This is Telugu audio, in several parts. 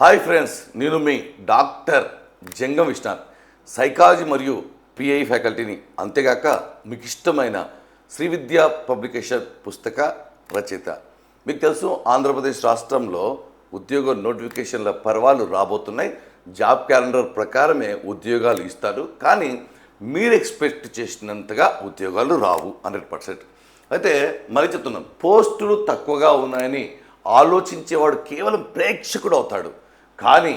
హాయ్ ఫ్రెండ్స్, నేను మీ డాక్టర్ జంగం విష్ణాన్, సైకాలజీ మరియు పిఐ ఫ్యాకల్టీని. అంతేగాక మీకు ఇష్టమైన శ్రీ విద్యా పబ్లికేషన్ పుస్తక రచయిత. మీకు తెలుసు, ఆంధ్రప్రదేశ్ రాష్ట్రంలో ఉద్యోగ నోటిఫికేషన్ల పర్వాలు రాబోతున్నాయి. జాబ్ క్యాలెండర్ ప్రకారమే ఉద్యోగాలు ఇస్తారు, కానీ మీరు ఎక్స్పెక్ట్ చేసినంతగా ఉద్యోగాలు రావు 100%. అయితే మరి చెప్తున్నాను, పోస్టులు తక్కువగా ఉన్నాయని ఆలోచించేవాడు కేవలం ప్రేక్షకుడు అవుతాడు, కానీ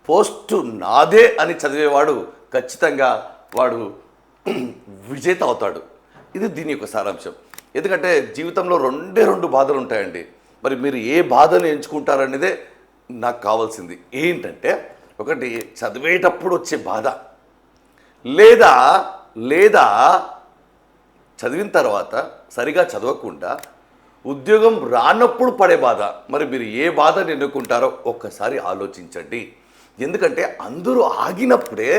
పోస్టు నాదే అని చదివేవాడు ఖచ్చితంగా వాడు విజేత అవుతాడు. ఇది దీని యొక్క సారాంశం. ఎందుకంటే జీవితంలో రెండు బాధలు ఉంటాయండి. మరి మీరు ఏ బాధను ఎంచుకుంటారనేదే నాకు కావాల్సింది. ఏంటంటే, ఒకటి చదివేటప్పుడు వచ్చే బాధ, లేదా చదివిన తర్వాత సరిగా చదవకుండా ఉద్యోగం రానప్పుడు పడే బాధ. మరి మీరు ఏ బాధను ఎన్నుకుంటారో ఒక్కసారి ఆలోచించండి. ఎందుకంటే అందరూ ఆగినప్పుడే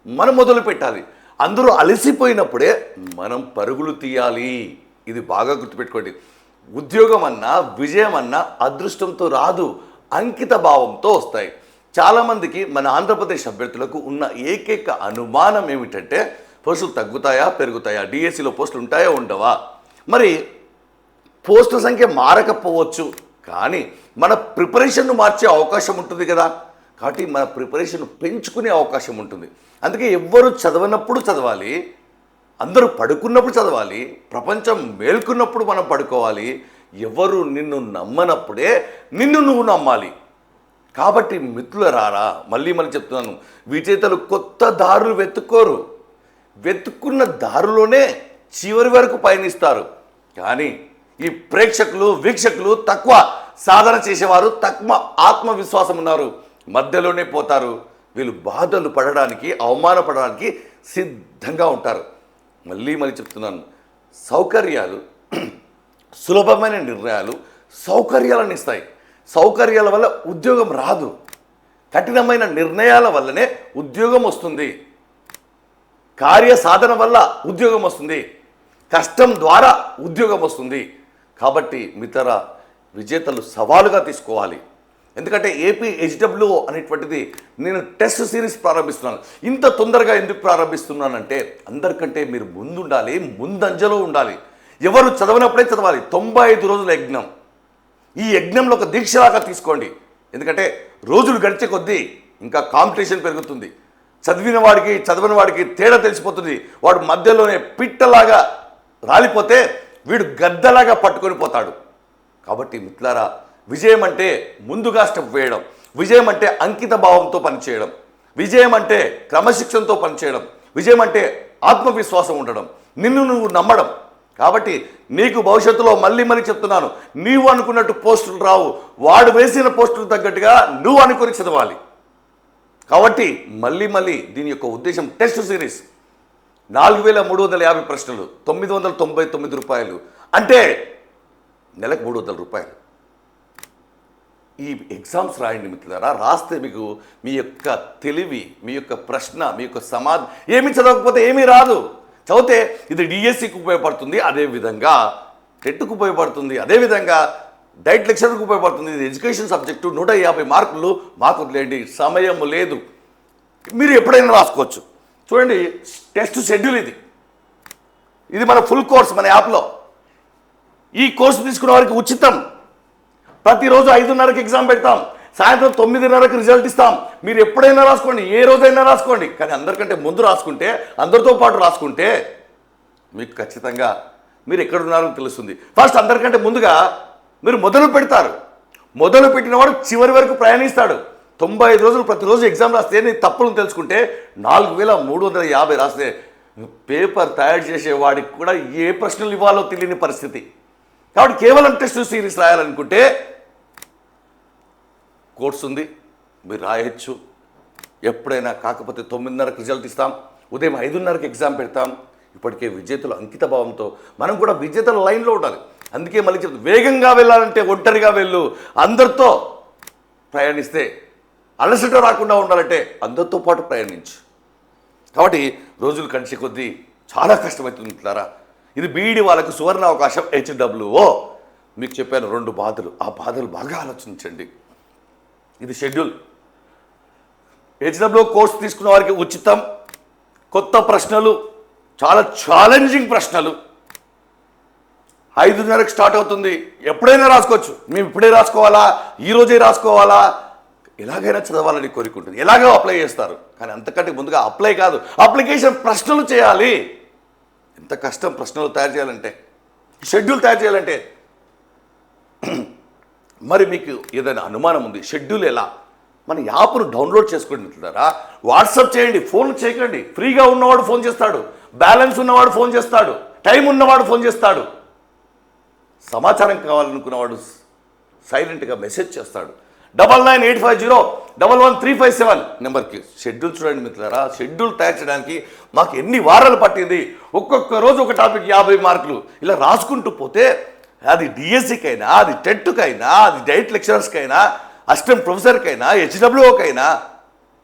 మనం మొదలు పెట్టాలి, అందరూ అలసిపోయినప్పుడే మనం పరుగులు తీయాలి. ఇది బాగా గుర్తుపెట్టుకోండి. ఉద్యోగం అన్నా విజయం అన్నా అదృష్టంతో రాదు, అంకిత భావంతో వస్తాయి. చాలామందికి మన ఆంధ్రప్రదేశ్ అభ్యర్థులకు ఉన్న ఏకైక అనుమానం ఏమిటంటే, పోస్టులు తగ్గుతాయా పెరుగుతాయా, డిఎస్సిలో పోస్టులు ఉంటాయా ఉండవా. మరి పోస్టుల సంఖ్య మారకపోవచ్చు, కానీ మన ప్రిపరేషన్ను మార్చే అవకాశం ఉంటుంది కదా. కాబట్టి మన ప్రిపరేషన్ పెంచుకునే అవకాశం ఉంటుంది. అందుకే ఎవ్వరు చదవనప్పుడు చదవాలి, అందరూ పడుకున్నప్పుడు చదవాలి, ప్రపంచం మేల్కున్నప్పుడు మనం పడుకోవాలి. ఎవరు నిన్ను నమ్మనప్పుడే నిన్ను నువ్వు నమ్మాలి. కాబట్టి మిత్రులారా, మళ్ళీ చెప్తున్నాను, విజేతలు కొత్త దారులు వెతుక్కోరు, వెతుక్కున్న దారులోనే చివరి వరకు పయనిస్తారు. కానీ ఈ ప్రేక్షకులు వీక్షకులు తక్కువ సాధన చేసేవారు, తక్కువ ఆత్మవిశ్వాసం ఉన్నారు, మధ్యలోనే పోతారు. వీళ్ళు బాధలు పడడానికి, అవమానపడడానికి సిద్ధంగా ఉంటారు. మళ్ళీ చెప్తున్నాను, సౌకర్యాలు, సులభమైన నిర్ణయాలు సౌకర్యాలను ఇస్తాయి. సౌకర్యాల వల్ల ఉద్యోగం రాదు, కఠినమైన నిర్ణయాల వల్లనే ఉద్యోగం వస్తుంది. కార్యసాధన వల్ల ఉద్యోగం వస్తుంది, కష్టం ద్వారా ఉద్యోగం వస్తుంది. కాబట్టి మిత్ర విజేతలు సవాలుగా తీసుకోవాలి. ఎందుకంటే ఏపీ హెచ్డబ్ల్యూ అనేటువంటిది నేను టెస్ట్ సిరీస్ ప్రారంభిస్తున్నాను. ఇంత తొందరగా ఎందుకు ప్రారంభిస్తున్నానంటే, అందరికంటే మీరు ముందుండాలి, ముందంజలో ఉండాలి. ఎవరు చదవనప్పుడే చదవాలి. 95 రోజుల యజ్ఞం. ఈ యజ్ఞంలో ఒక దీక్షలాగా తీసుకోండి. ఎందుకంటే రోజులు గడిచే కొద్దీ ఇంకా కాంపిటీషన్ పెరుగుతుంది. చదివిన వాడికి చదవని వాడికి తేడా తెలిసిపోతుంది. వాడు మధ్యలోనే పిట్టలాగా రాలిపోతే వీడు గద్దలాగా పట్టుకొని పోతాడు. కాబట్టి మిత్రులారా, విజయం అంటే ముందుగా స్టెప్ వేయడం, విజయం అంటే అంకిత భావంతో పనిచేయడం, విజయం అంటే క్రమశిక్షణతో పనిచేయడం, విజయం అంటే ఆత్మవిశ్వాసం ఉండడం, నిన్ను నువ్వు నమ్మడం. కాబట్టి నీకు భవిష్యత్తులో మళ్ళీ చెప్తున్నాను, నీవు అనుకున్నట్టు పోస్టులు రావు, వాడు వేసిన పోస్టులు తగ్గట్టుగా నువ్వు అనుకుని చదవాలి. కాబట్టి మళ్ళీ దీని యొక్క ఉద్దేశం టెస్ట్ సిరీస్. 4350 ప్రశ్నలు, 999 రూపాయలు, అంటే నెలకు 300 రూపాయలు. ఈ ఎగ్జామ్స్ రాయండి మిత్రులారా. రాస్తే మీకు మీ యొక్క తెలివి, మీ యొక్క ప్రశ్న, మీ యొక్క సమాధానం, ఏమి చదవకపోతే ఏమీ రాదు. చదివితే ఇది డిఎస్సికి ఉపయోగపడుతుంది, అదేవిధంగా టెట్కు ఉపయోగపడుతుంది, అదేవిధంగా డైట్ లెక్చర్కి ఉపయోగపడుతుంది. ఇది ఎడ్యుకేషన్ సబ్జెక్టు, 150 మార్కులు. మాకు వదిలేండి, సమయం లేదు, మీరు ఎప్పుడైనా రాసుకోవచ్చు. చూడండి, టెస్ట్ షెడ్యూల్ ఇది మన ఫుల్ కోర్స్ మన యాప్లో. ఈ కోర్సు తీసుకున్న వారికి ఉచితం. ప్రతిరోజు 5:30కి ఎగ్జామ్ పెడతాం, సాయంత్రం 9:30కి రిజల్ట్ ఇస్తాం. మీరు ఎప్పుడైనా రాసుకోండి, ఏ రోజైనా రాసుకోండి. కానీ అందరికంటే ముందు రాసుకుంటే, అందరితో పాటు రాసుకుంటే మీకు ఖచ్చితంగా మీరు ఎక్కడున్నారో తెలుస్తుంది. ఫస్ట్ అందరికంటే ముందుగా మీరు మొదలు పెడతారు. మొదలు పెట్టినవాడు చివరి వరకు ప్రయాణిస్తాడు. 95 రోజులు ప్రతిరోజు ఎగ్జామ్ రాస్తే నీ తప్పులను తెలుసుకుంటే 4350 రాస్తే పేపర్ తయారు చేసేవాడికి కూడా ఏ ప్రశ్నలు ఇవ్వాలో తెలియని పరిస్థితి. కాబట్టి కేవలం టెస్ట్ సిరీస్ రాయాలనుకుంటే కోర్స్ ఉంది, మీరు రాయొచ్చు ఎప్పుడైనా. కాకపోతే 9:30కి రిజల్ట్ ఇస్తాం, ఉదయం 5:30కి ఎగ్జామ్ పెడతాం. ఇప్పటికే విజేతలు అంకిత భావంతో, మనం కూడా విజేతల లైన్లో ఉండాలి. అందుకే చెప్తాను, వేగంగా వెళ్ళాలంటే ఒంటరిగా వెళ్ళు, అందరితో ప్రయాణిస్తే అలసట రాకుండా ఉండాలంటే అందరితో పాటు ప్రయాణించు. కాబట్టి రోజులు గడిచే కొద్దీ చాలా కష్టమవుతుంది మిత్రులారా. ఇది బీఈడీ వాళ్ళకు సువర్ణ అవకాశం. హెచ్డబ్ల్యూఓ మీకు చెప్పాను 2 బాధలు, ఆ బాధలు బాగా ఆలోచించండి. ఇది షెడ్యూల్. హెచ్డబ్ల్యూ కోర్స్ తీసుకున్న వారికి ఉచితం. కొత్త ప్రశ్నలు, చాలా ఛాలెంజింగ్ ప్రశ్నలు. 5:30కి స్టార్ట్ అవుతుంది. ఎప్పుడైనా రాసుకోవచ్చు. మేము ఇప్పుడే రాసుకోవాలా, ఈరోజే రాసుకోవాలా, ఎలాగైనా చదవాలని కోరుకుంటుంది. ఎలాగో అప్లై చేస్తారు. కానీ అంతకంటే ముందుగా అప్లై కాదు, అప్లికేషన్ ప్రశ్నలు చేయాలి. ఎంత కష్టం ప్రశ్నలు తయారు చేయాలంటే, షెడ్యూల్ తయారు చేయాలంటే. మరి మీకు ఏదైనా అనుమానం ఉంది, షెడ్యూల్ ఎలా? మన యాప్ను డౌన్లోడ్ చేసుకోండి మిత్రులారా. వాట్సాప్ చేయండి, ఫోన్ చేయకండి. ఫ్రీగా ఉన్నవాడు ఫోన్ చేస్తాడు, బ్యాలెన్స్ ఉన్నవాడు ఫోన్ చేస్తాడు, టైం ఉన్నవాడు ఫోన్ చేస్తాడు, సమాచారం కావాలనుకున్నవాడు సైలెంట్గా మెసేజ్ చేస్తాడు. 9985011357 నెంబర్కి. షెడ్యూల్ చూడండి మిత్రులారా. షెడ్యూల్ తయారు చేయడానికి మాకు ఎన్ని వారాలు పట్టింది. ఒక్కొక్క రోజు ఒక టాపిక్ 50 మార్కులు ఇలా రాసుకుంటూ పోతే అది డిఎస్సికైనా, అది టెట్కైనా, అది డైట్ లెక్చరర్స్కైనా, అసిస్టెంట్ ప్రొఫెసర్కైనా, హెచ్డబ్ల్యూకైనా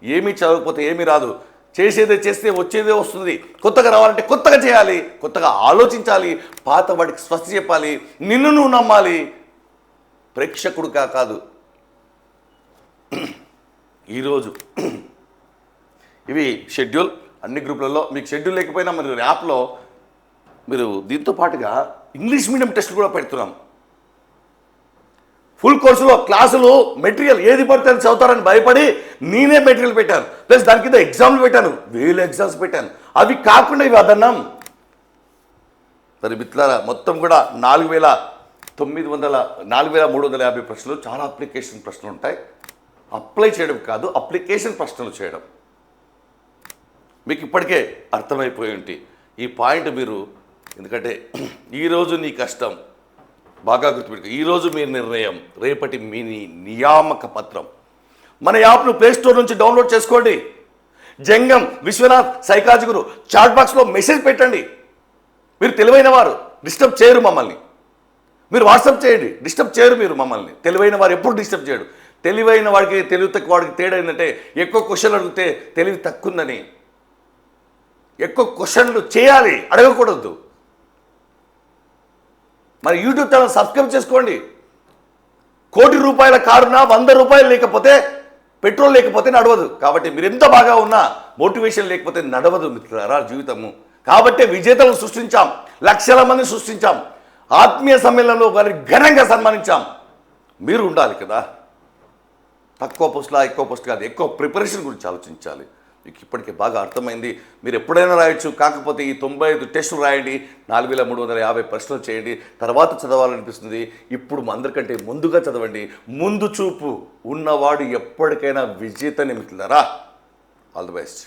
ఏమీ చదవకపోతే ఏమీ రాదు. చేసేదే చేస్తే వచ్చేదే వస్తుంది. కొత్తగా రావాలంటే కొత్తగా చేయాలి, కొత్తగా ఆలోచించాలి, పాత వాటికి స్వస్తి చెప్పాలి, నిన్ను నువ్వు నమ్మాలి, ప్రేక్షకుడుగా కాదు. ఈరోజు ఇవి షెడ్యూల్ అన్ని గ్రూపులలో. మీకు షెడ్యూల్ లేకపోయినా మరి యాప్లో మీరు దీంతో పాటుగా ఇంగ్లీష్ మీడియం టెస్ట్ కూడా పెడుతున్నాం. ఫుల్ కోర్సులో క్లాసులు మెటీరియల్ ఏది పడితే అది చదువుతారని భయపడి నేనే మెటీరియల్ పెట్టాను. ప్లస్ దాని కింద ఎగ్జామ్లు పెట్టాను, 1000 ఎగ్జామ్స్ పెట్టాను. అవి కాకుండా ఇవి అదన్నాం. మరి మిత్రులారా మొత్తం కూడా 4350 ప్రశ్నలు, చాలా అప్లికేషన్ ప్రశ్నలు ఉంటాయి. అప్లై చేయడం కాదు, అప్లికేషన్ ప్రశ్నలు చేయడం. మీకు ఇప్పటికే అర్థమైపోయి ఉంటే ఈ పాయింట్ మీరు, ఎందుకంటే ఈరోజు నీ కష్టం బాగా గుర్తుపెట్టుకో. ఈరోజు మీ నిర్ణయం, రేపటి మీ నియామక పత్రం. మన యాప్ను ప్లేస్టోర్ నుంచి డౌన్లోడ్ చేసుకోండి. జంగం విశ్వనాథ్ సైకాలజీ గురు చాట్ బాక్స్లో మెసేజ్ పెట్టండి. మీరు తెలివైన వారు, డిస్టర్బ్ చేయరు మమ్మల్ని. మీరు వాట్సాప్ చేయండి, డిస్టర్బ్ చేయరు మీరు మమ్మల్ని. తెలివైన వారు ఎప్పుడు డిస్టర్బ్ చేయడు. తెలివైన వాడికి తెలివి తక్కువ వాడికి తేడా ఏంటంటే ఎక్కువ క్వశ్చన్లు అడిగితే తెలివి తక్కువ ఉందని. ఎక్కువ క్వశ్చన్లు చేయాలి, అడగకూడదు. మరి యూట్యూబ్ ఛానల్ సబ్స్క్రైబ్ చేసుకోండి. ₹1,00,00,000 కారునా 100 రూపాయలు లేకపోతే, పెట్రోల్ లేకపోతే నడవదు. కాబట్టి మీరు ఎంత బాగా ఉన్నా మోటివేషన్ లేకపోతే నడవదు మిత్రులారా జీవితము. కాబట్టి విజేతలను సృష్టించాం, లక్షల మంది సృష్టించాం, ఆత్మీయ సమ్మేళనంలో వారిని ఘనంగా సన్మానించాం. మీరు ఉండాలి కదా. తక్కువ పోస్టులా ఎక్కువ పోస్ట్ కాదు, ఎక్కువ ప్రిపరేషన్ గురించి ఆలోచించాలి. మీకు ఇప్పటికే బాగా అర్థమైంది. మీరు ఎప్పుడైనా రాయొచ్చు. కాకపోతే ఈ 95 టెస్టులు రాయండి, 4350 ప్రశ్నలు చేయండి. తర్వాత చదవాలనిపిస్తుంది. ఇప్పుడు అందరికంటే ముందుగా చదవండి. ముందు చూపు ఉన్నవాడు ఎప్పటికైనా విజేతని మిత్రులారా. All the best.